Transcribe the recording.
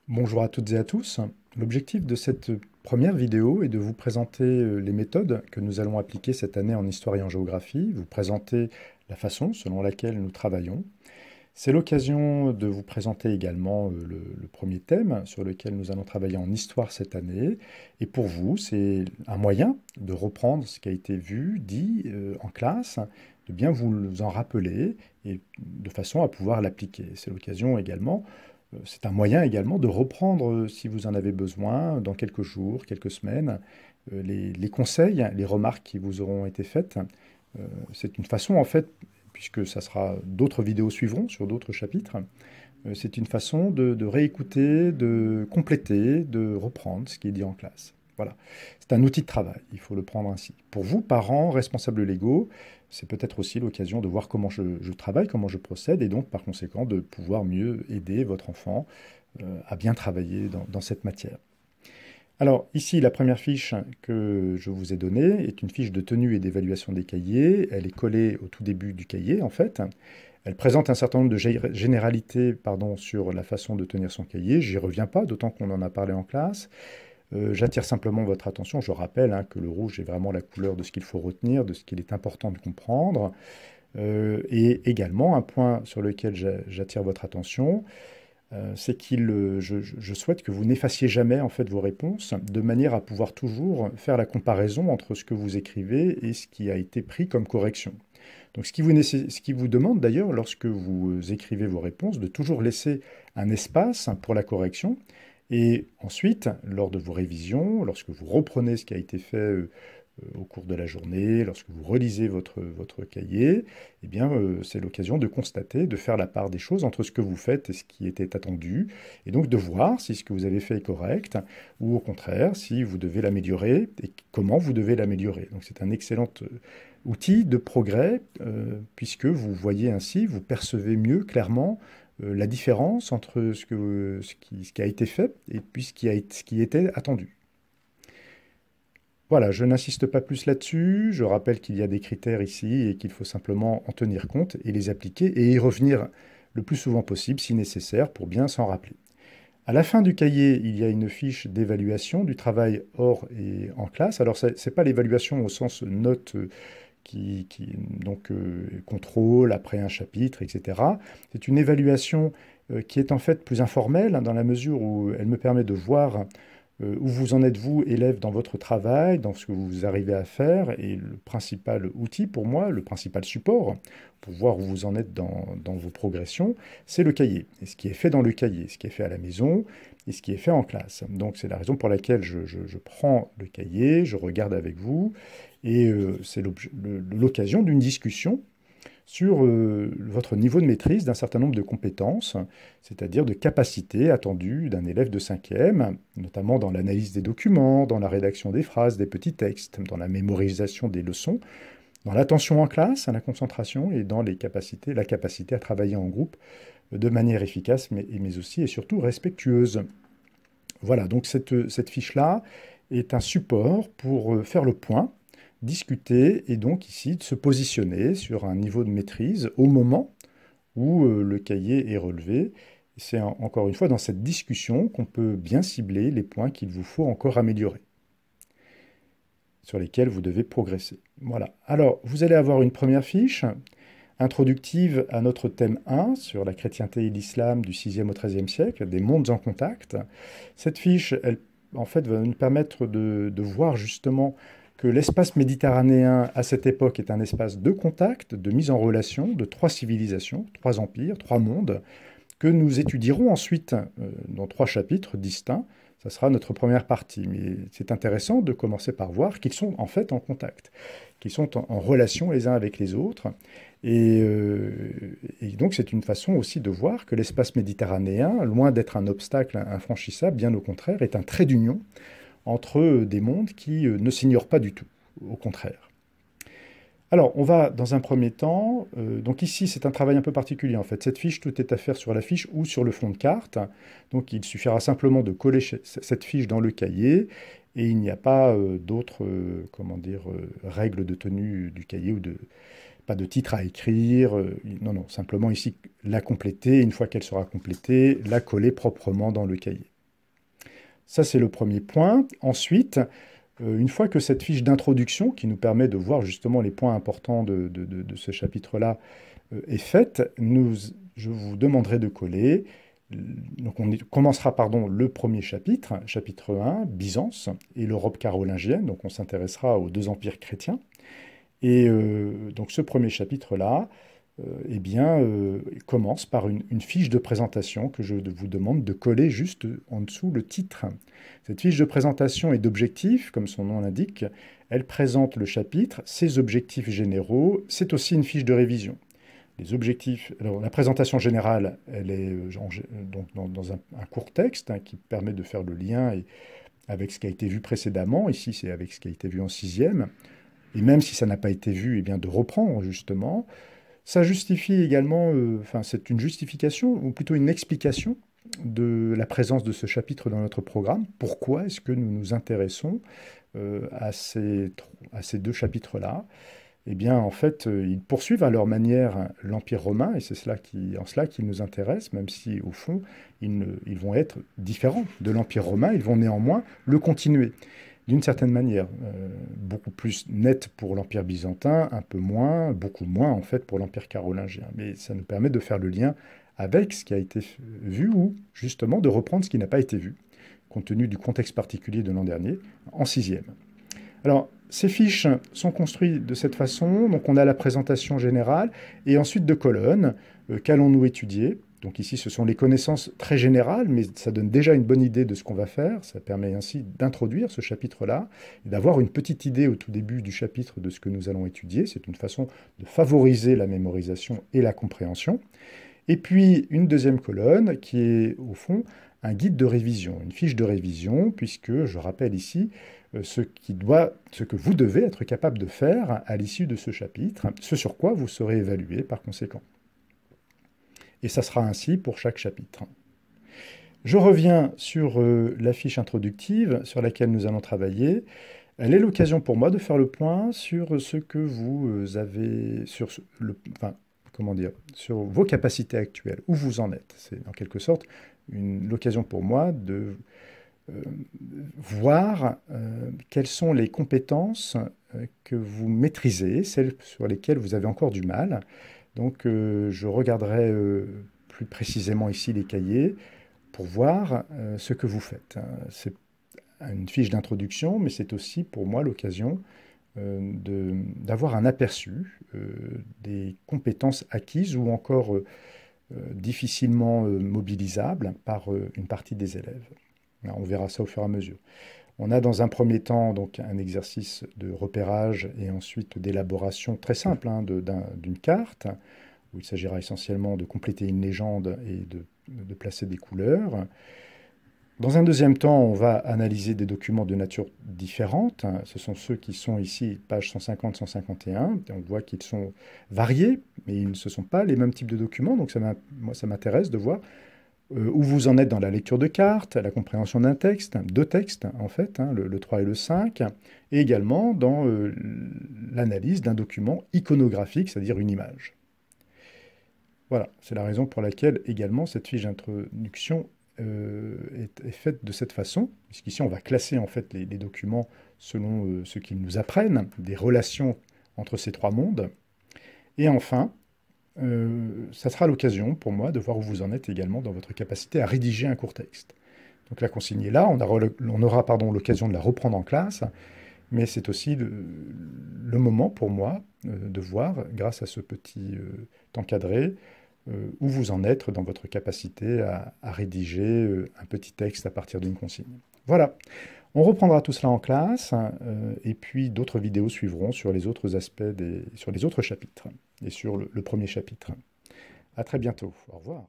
Bonjour à toutes et à tous. L'objectif de cette première vidéo est de vous présenter les méthodes que nous allons appliquer cette année en histoire et en géographie, vous présenter la façon selon laquelle nous travaillons. C'est l'occasion de vous présenter également le premier thème sur lequel nous allons travailler en histoire cette année. Et pour vous, c'est un moyen de reprendre ce qui a été vu, dit en classe, de bien vous en rappeler et de façon à pouvoir l'appliquer. C'est l'occasion également c'est un moyen également de reprendre, si vous en avez besoin, dans quelques jours, quelques semaines, les conseils, les remarques qui vous auront été faites. C'est une façon, en fait, puisque ça sera d'autres vidéos suivront sur d'autres chapitres, c'est une façon de réécouter, de compléter, de reprendre ce qui est dit en classe. Voilà. C'est un outil de travail, il faut le prendre ainsi. Pour vous, parents, responsables légaux, c'est peut-être aussi l'occasion de voir comment je travaille, comment je procède, et donc par conséquent de pouvoir mieux aider votre enfant à bien travailler dans cette matière. Alors ici, la première fiche que je vous ai donnée est une fiche de tenue et d'évaluation des cahiers. Elle est collée au tout début du cahier, en fait. Elle présente un certain nombre de généralités sur la façon de tenir son cahier. J'y reviens pas, d'autant qu'on en a parlé en classe. J'attire simplement votre attention, je rappelle que le rouge est vraiment la couleur de ce qu'il faut retenir, de ce qu'il est important de comprendre. Et également, un point sur lequel j'attire votre attention, c'est je souhaite que vous n'effaciez jamais en fait vos réponses, de manière à pouvoir toujours faire la comparaison entre ce que vous écrivez et ce qui a été pris comme correction. Donc ce qui vous demande d'ailleurs, lorsque vous écrivez vos réponses, de toujours laisser un espace pour la correction. Et ensuite, lors de vos révisions, lorsque vous reprenez ce qui a été fait au cours de la journée, lorsque vous relisez votre cahier, eh bien, c'est l'occasion de constater, de faire la part des choses entre ce que vous faites et ce qui était attendu, et donc de voir si ce que vous avez fait est correct, ou au contraire, si vous devez l'améliorer, et comment vous devez l'améliorer. Donc c'est un excellent outil de progrès, puisque vous voyez ainsi, vous percevez mieux, clairement, la différence entre ce qui a été fait et puis ce qui était attendu. Voilà, je n'insiste pas plus là-dessus. Je rappelle qu'il y a des critères ici et qu'il faut simplement en tenir compte et les appliquer et y revenir le plus souvent possible si nécessaire pour bien s'en rappeler. À la fin du cahier, il y a une fiche d'évaluation du travail hors et en classe. Alors, ce n'est pas l'évaluation au sens note donc contrôle après un chapitre, etc. C'est une évaluation qui est en fait plus informelle dans la mesure où elle me permet de voir où vous en êtes, vous, élève, dans votre travail, dans ce que vous arrivez à faire. Et le principal outil pour moi, le principal support pour voir où vous en êtes dans vos progressions, c'est le cahier. Et ce qui est fait dans le cahier, ce qui est fait à la maison et ce qui est fait en classe. Donc c'est la raison pour laquelle je prends le cahier, je regarde avec vous, et c'est l'occasion d'une discussion sur votre niveau de maîtrise d'un certain nombre de compétences, c'est-à-dire de capacités attendues d'un élève de 5e, notamment dans l'analyse des documents, dans la rédaction des phrases, des petits textes, dans la mémorisation des leçons, dans l'attention en classe, à la concentration et dans la capacité à travailler en groupe de manière efficace, mais aussi et surtout respectueuse. Voilà, donc cette fiche-là est un support pour faire le point, discuter et donc ici de se positionner sur un niveau de maîtrise au moment où le cahier est relevé. C'est encore une fois dans cette discussion qu'on peut bien cibler les points qu'il vous faut encore améliorer, sur lesquels vous devez progresser. Voilà. Alors, vous allez avoir une première fiche introductive à notre thème 1 sur la chrétienté et l'islam du 6e au 13e siècle, des mondes en contact. Cette fiche, elle, en fait, va nous permettre de voir justement que l'espace méditerranéen à cette époque est un espace de contact, de mise en relation de trois civilisations, trois empires, trois mondes, que nous étudierons ensuite dans trois chapitres distincts. Ça sera notre première partie, mais c'est intéressant de commencer par voir qu'ils sont en fait en contact, qu'ils sont en relation les uns avec les autres. Et donc c'est une façon aussi de voir que l'espace méditerranéen, loin d'être un obstacle infranchissable, bien au contraire, est un trait d'union entre des mondes qui ne s'ignorent pas du tout, au contraire. Alors, on va dans un premier temps, donc ici c'est un travail un peu particulier en fait. Cette fiche, tout est à faire sur la fiche ou sur le fond de carte. Donc il suffira simplement de coller cette fiche dans le cahier et il n'y a pas d'autres comment dire, règles de tenue du cahier ou pas de titre à écrire. Non, non, simplement ici la compléter. Une fois qu'elle sera complétée, la coller proprement dans le cahier. Ça, c'est le premier point. Ensuite, une fois que cette fiche d'introduction, qui nous permet de voir justement les points importants de ce chapitre-là, est faite, je vous demanderai de coller. Donc on commencera le premier chapitre, chapitre 1, Byzance et l'Europe carolingienne. Donc on s'intéressera aux deux empires chrétiens. Et donc ce premier chapitre-là, commence par une fiche de présentation que je vous demande de coller juste en dessous le titre. Cette fiche de présentation et d'objectifs, comme son nom l'indique, elle présente le chapitre, ses objectifs généraux. C'est aussi une fiche de révision. Les objectifs, alors la présentation générale, elle est donc dans un court texte qui permet de faire le lien avec ce qui a été vu précédemment. Ici, c'est avec ce qui a été vu en sixième. Et même si ça n'a pas été vu, de reprendre justement. Ça justifie également, c'est une justification, ou plutôt une explication de la présence de ce chapitre dans notre programme. Pourquoi est-ce que nous nous intéressons à ces deux chapitres-là? En fait, ils poursuivent à leur manière l'Empire romain, et c'est en cela qu'ils nous intéressent, même si, au fond, ils vont être différents de l'Empire romain, ils vont néanmoins le continuer. D'une certaine manière, beaucoup plus net pour l'Empire byzantin, un peu moins, beaucoup moins en fait pour l'Empire carolingien. Mais ça nous permet de faire le lien avec ce qui a été vu ou justement de reprendre ce qui n'a pas été vu, compte tenu du contexte particulier de l'an dernier, en sixième. Alors, ces fiches sont construites de cette façon. Donc, on a la présentation générale et ensuite deux colonnes. Qu'allons-nous étudier? Donc ici, ce sont les connaissances très générales, mais ça donne déjà une bonne idée de ce qu'on va faire. Ça permet ainsi d'introduire ce chapitre-là et d'avoir une petite idée au tout début du chapitre de ce que nous allons étudier. C'est une façon de favoriser la mémorisation et la compréhension. Et puis, une deuxième colonne qui est, au fond, un guide de révision, une fiche de révision, puisque, je rappelle ici, ce que vous devez être capable de faire à l'issue de ce chapitre, ce sur quoi vous serez évalué par conséquent. Et ça sera ainsi pour chaque chapitre. Je reviens sur la fiche introductive sur laquelle nous allons travailler. Elle est l'occasion pour moi de faire le point sur ce que vous avez, sur vos capacités actuelles, où vous en êtes. C'est en quelque sorte l'occasion pour moi de voir quelles sont les compétences que vous maîtrisez, celles sur lesquelles vous avez encore du mal. Donc je regarderai plus précisément ici les cahiers pour voir ce que vous faites. C'est une fiche d'introduction, mais c'est aussi pour moi l'occasion d'avoir un aperçu des compétences acquises ou encore difficilement mobilisables par une partie des élèves. Alors, on verra ça au fur et à mesure. On a dans un premier temps donc un exercice de repérage et ensuite d'élaboration très simple d'une carte, où il s'agira essentiellement de compléter une légende et de placer des couleurs. Dans un deuxième temps, on va analyser des documents de nature différente. Ce sont ceux qui sont ici, pages 150-151. On voit qu'ils sont variés, mais ce ne sont pas les mêmes types de documents. Donc moi, ça m'intéresse de voir où vous en êtes dans la lecture de cartes, la compréhension d'un texte, deux textes en fait, le 3 et le 5, et également dans l'analyse d'un document iconographique, c'est-à-dire une image. Voilà, c'est la raison pour laquelle également cette fiche d'introduction est faite de cette façon, puisqu'ici on va classer en fait les documents selon ce qu'ils nous apprennent, des relations entre ces trois mondes. Et enfin, ça sera l'occasion pour moi de voir où vous en êtes également dans votre capacité à rédiger un court texte. Donc la consigne est là, on aura l'occasion de la reprendre en classe, mais c'est aussi le moment pour moi de voir, grâce à ce petit encadré, où vous en êtes dans votre capacité à rédiger un petit texte à partir d'une consigne. Voilà, on reprendra tout cela en classe, et puis d'autres vidéos suivront sur les autres aspects, sur les autres chapitres, et sur le premier chapitre. À très bientôt, au revoir.